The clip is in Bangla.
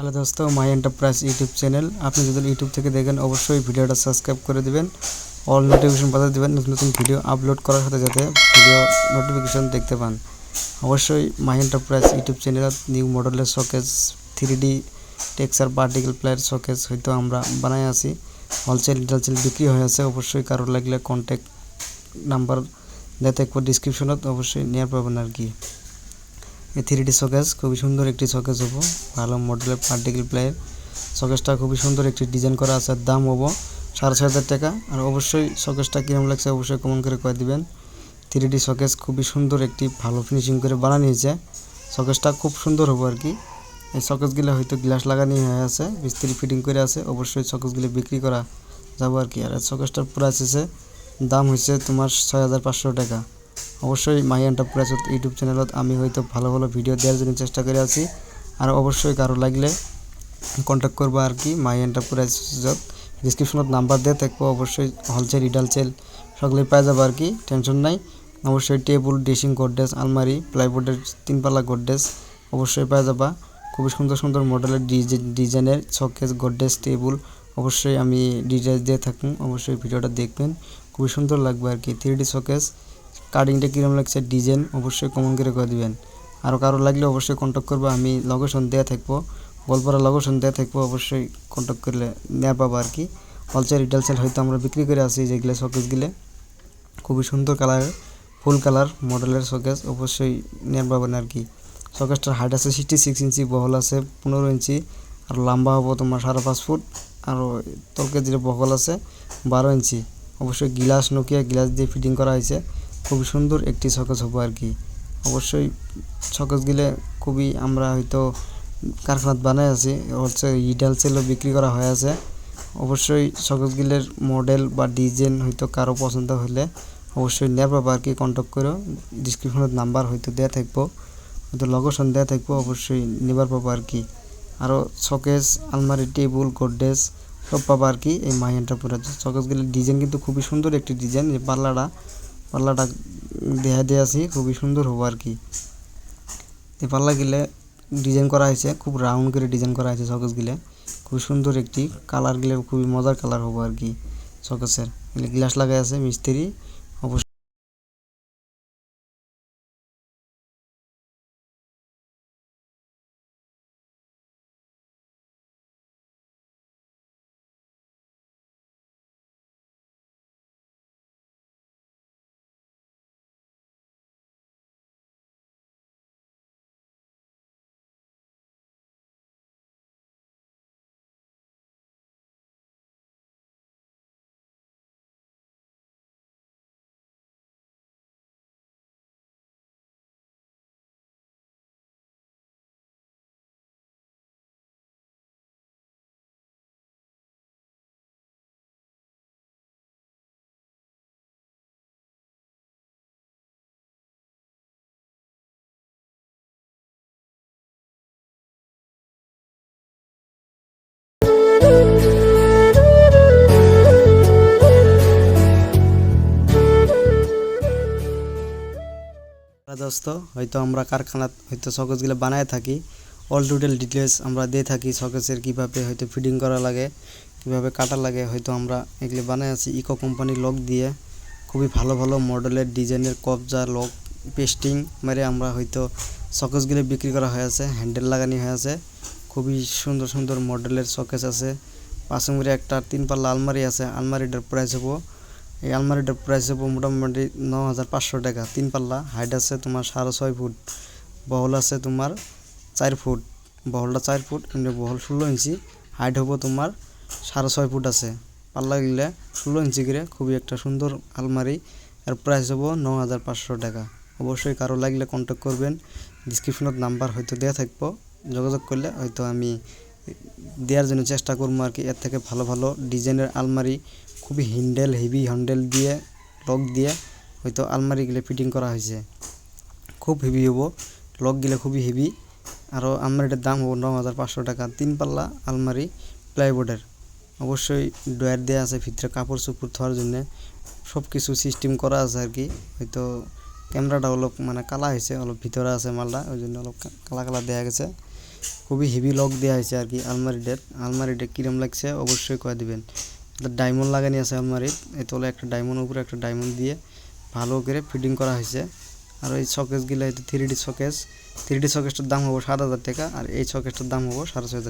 হ্যালো দোস্ত, মাই এন্টারপ্রাইজ ইউটিউব চ্যানেল। আপনি যদি ইউটিউব থেকে দেখেন অবশ্যই ভিডিওটা সাবস্ক্রাইব করে দিবেন, অল নোটিফিকেশন বাজিয়ে দিবেন, নতুন নতুন ভিডিও আপলোড করার সাথে যাতে ভিডিও নোটিফিকেশন দেখতে পান। অবশ্যই মাই এন্টারপ্রাইজ ইউটিউব চ্যানেলত নিউ মডেলের showcase 3D texture particle player showcase হয়তো আমরা বানাই আছি, হোলসেল রিটেল বিক্রি হয়ে আছে। অবশ্যই কারোর লাগলে কন্ট্যাক্ট নাম্বার দেওয়া থাকবে ডিসক্রিপশনত, অবশ্যই নেওয়ার পাবেন আর কি। এই 3D শোকেস খুবই সুন্দর একটি শোকেস হবো, ভালো মডেলের পার্টিকেল প্লেয়ার শোকেসটা খুবই সুন্দর একটি ডিজাইন করা আছে। দাম হবো 6,500 টাকা। আর অবশ্যই শোকেসটা কিরম লাগছে অবশ্যই কমেন্ট করে কয়ে দিবেন। 3D শোকেস খুবই সুন্দর একটি ভালো ফিনিশিং করে বানানো হয়েছে। শোকেসটা খুব সুন্দর হবো আর কি। এই শোকেসগুলো হয়তো গ্লাস লাগানো হয়ে আছে, মিস্ত্রি ফিটিং করে আছে। অবশ্যই শোকেসগুলো বিক্রি করা যাবো আর কি। আর শোকেসটার প্রাইস আছে, দাম হয়েছে তোমার 6,500 টাকা। অবশ্যই মাই এন্টারপ্রাইজ ইউটিউব চ্যানেলত আমি হয়তো ভালো ভালো ভিডিও দেওয়ার জন্য চেষ্টা করে আছি। আর অবশ্যই কারো লাগলে কন্ট্যাক্ট করবো আর কি। মাই এন্টারপ্রাইজত ডিসক্রিপশনত নাম্বার দিয়ে থাকবো, অবশ্যই হোলসেল রিটেল সকলেই পাওয়া যাবে আর কি, টেনশন নাই। অবশ্যই টেবিল, ড্রেসিং, গোদরেজ, আলমারি, প্লাইবোর্ডের 3 পাল্লা গোদরেজ অবশ্যই পাওয়া যাবা। খুবই সুন্দর সুন্দর মডেলের ডিজাইনের শোকেস, গোদরেজ, টেবিল অবশ্যই আমি ডিজাইন দিয়ে থাকুন। অবশ্যই ভিডিওটা দেখবেন, খুবই সুন্দর লাগবে আর কি। 3D শোকেস কাটিংটা কীরকম লাগছে ডিজাইন অবশ্যই কমেন্ট করে দিবেন। আরও কারো লাগলে অবশ্যই কন্ট্যাক্ট করবো, আমি লোকেশন দেওয়া থাকবো, গোলপাড়া লোকেশন দেওয়া থাকবো, অবশ্যই কন্ট্যাক্ট করলে নেওয়া পাবো আর কি। হোলসেল রিটেল হয়তো আমরা বিক্রি করে আসি যেগুলো শোকেসগুলো খুবই সুন্দর কালারের, ফুল কালার মডেলের শোকেস অবশ্যই নেওয়া পাবেন আর কি। শোকেসটার হাইট আছে 66 ইঞ্চি, বহল আছে 15 ইঞ্চি, আর লম্বা হবো তোমার 5.5 ফুট, আরও তলকে যে বহল আছে 12 ইঞ্চি। অবশ্যই গ্লাস, নোকিয়া গ্লাস দিয়ে ফিটিং করা হয়েছে। খুবই সুন্দর একটি শোকেস হবো আর কি। অবশ্যই শোকেসগুলো খুবই আমরা হয়তো কারখানাত বানাই আছি, হচ্ছে রিটেল সেলও বিক্রি করা হয়ে আছে। অবশ্যই শোকেসগুলোর মডেল বা ডিজাইন হয়তো কারো পছন্দ হলে অবশ্যই নেওয়ার পাবো আর কি। কন্ট্যাক্ট করো, ডিসক্রিপশনের নাম্বার হয়তো দেওয়া থাকবো, হয়তো লোকেশন দেওয়া থাকবো, অবশ্যই নেবার পাবো আর কি। আরও শোকেস, আলমারি, টেবিল, গোদরেজ সব পাবো আর কি এই মাই এন্টারপ্রাইজ। শোকেসগুলোর ডিজাইন কিন্তু খুবই সুন্দর একটি ডিজাইন। এই পাল্লাটা দেয়া আছি, খুবই সুন্দর হবো আর কি। এই পাল্লাগুলো ডিজাইন করা হয়েছে, খুব রাউন্ড করে ডিজাইন করা হয়েছে শোকেসগুলো, খুবই সুন্দর একটি কালারগুলো খুবই মজার কালার হবো আর কি। শোকেসের গ্লাস লাগাই আছে মিস্ত্রি অবশ্যই। দোস্ত, হয়তো আমরা কারখানাত হয়তো শোকেসগুলো বানায় থাকি, অল টোটাল ডিটেলস আমরা দিয়ে থাকি। শোকেসের কীভাবে হয়তো ফিটিং করা লাগে, কীভাবে কাটা লাগে, হয়তো আমরা এগুলো বানায় আছি ইকো কোম্পানির লক দিয়ে। খুবই ভালো ভালো মডেলের ডিজাইনের কবজা লক পেস্টিং মেরে আমরা হয়তো শোকেসগুলো বিক্রি করা হয়ে আছে, হ্যান্ডেল লাগানো হয়ে আছে। খুবই সুন্দর সুন্দর মডেলের শোকেস আছে। পাশে মেরে একটা 3 পাল্লা আলমারি আছে, আলমারিটার প্রাইস হবো, এই আলমারিটার প্রাইস হবো মোটামুটি 9,500 টাকা। 3 পাল্লা, হাইট আছে তোমার 6.5 ফুট, বহল আছে তোমার 4 ফুট, বহলটা 4 ফুট, এমনি বহল 16 ইঞ্চি, হাইট হবো তোমার 6.5 ফুট আছে। পাল্লা গিলে 16 ইঞ্চি করে খুবই একটা সুন্দর আলমারি। এর প্রাইস হবো 9,500 টাকা। অবশ্যই কারো লাগলে কন্ট্যাক্ট করবেন, ডিসক্রিপশনত নাম্বার হয়তো দেওয়া থাকবো, যোগাযোগ করলে হয়তো আমি দেওয়ার জন্য চেষ্টা করবো আর কি। এর থেকে ভালো ভালো ডিজাইনের আলমারি খুবই হেভি হ্যান্ডেল দিয়ে লক দিয়ে হয়তো আলমারিগুলো ফিটিং করা হয়েছে, খুব হেভি হবো, লকগুলো খুবই হেভি। আরও আলমারিটার দাম হবো 9,500 টাকা। 3 পাল্লা আলমারি প্লাইবোর্ডের, অবশ্যই ডয়ার দেওয়া আছে ভিতরে কাপড় চোপড় থাকার জন্য, সব কিছু সিস্টেম করা আছে আর কি। হয়তো ক্যামেরাটা অলপ মানে কালা হয়েছে, অলপ ভিতরে আছে মালটা, ওই জন্য অলপ কালা কালা দেওয়া গেছে। খুবই হেভি লক দেওয়া হয়েছে আর কি আলমারিটা কিরম লাগছে অবশ্যই কয়ে দিবেন। ডায়মন্ড লাগানি আছে আলমারির, এই তলে একটা ডায়মন্ড উপরে একটা ডায়মন্ড দিয়ে ভালো করে ফিটিং করা হয়েছে। আর এই শোকেসগুলো 3D শোকেসটার দাম হবো 7,000 টাকা, আর এই শোকেসটার দাম হবো 6,500 টাকা।